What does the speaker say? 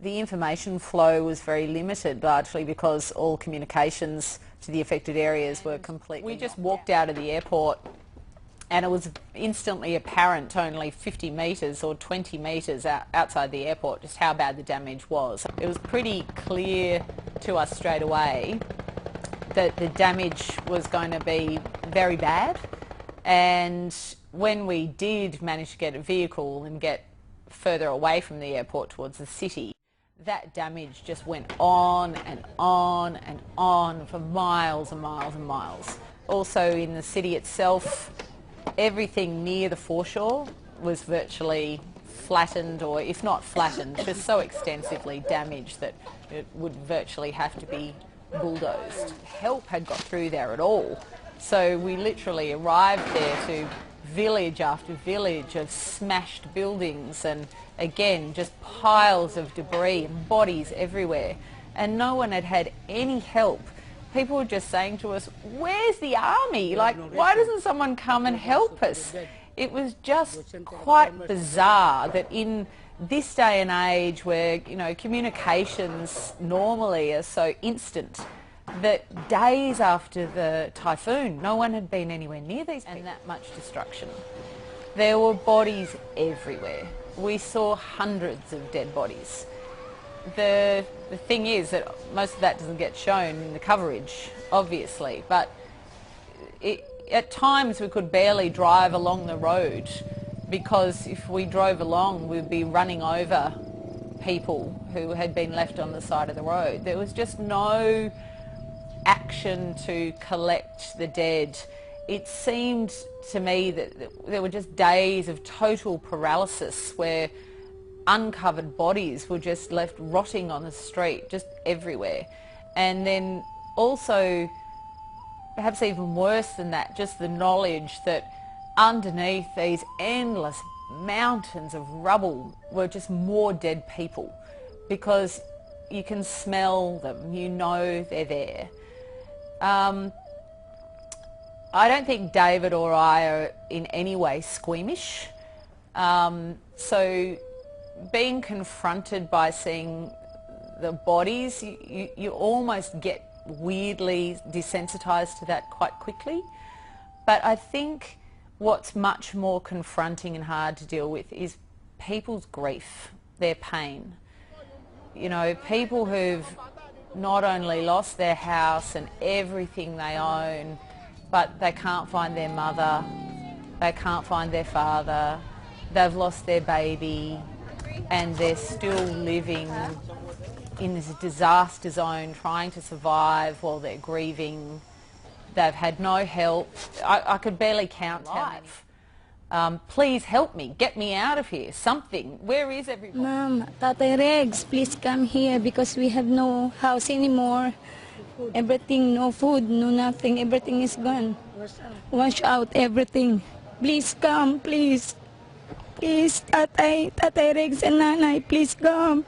The information flow was very limited, largely because all communications to the affected areas were completely... We just walked out of the airport and it was instantly apparent only 50 metres or 20 metres outside the airport just how bad the damage was. It was pretty clear to us straight away that the damage was going to be very bad, and when we did manage to get a vehicle and get further away from the airport towards the city, that damage just went on and on and on for miles and miles and miles. Also in the city itself, everything near the foreshore was virtually flattened, or if not flattened, just so extensively damaged that it would virtually have to be bulldozed. Help had got through there at all, so we literally arrived there to village after village of smashed buildings and again just piles of debris and bodies everywhere, and no one had had any help. People were just saying to us, where's the army? Like, why doesn't someone come and help us? It was just quite bizarre that in this day and age where, you know, communications normally are so instant, that days after the typhoon, no one had been anywhere near these people. And that much destruction. There were bodies everywhere. We saw hundreds of dead bodies. The thing is that most of that doesn't get shown in the coverage, obviously, but at times we could barely drive along the road, because if we drove along we'd be running over people who had been left on the side of the road. There was just no action to collect the dead. It seemed to me that there were just days of total paralysis where uncovered bodies were just left rotting on the street, just everywhere. And then also, perhaps even worse than that, just the knowledge that underneath these endless mountains of rubble were just more dead people, because you can smell them, you know they're there. I don't think David or I are in any way squeamish, so being confronted by seeing the bodies, you almost get weirdly desensitised to that quite quickly. But I think what's much more confronting and hard to deal with is people's grief, their pain. You know, people who've not only lost their house and everything they own, but they can't find their mother, they can't find their father, they've lost their baby, and they're still living in this disaster zone trying to survive while they're grieving. They've had no help. I could barely count life. Please help me, get me out of here, something. Where is everybody? Ma'am, Tatay Regs, please come here because we have no house anymore. Everything, no food, no nothing, everything is gone. Wash out everything. Please come, please. Please, Tatay Regs and Nanay, please come.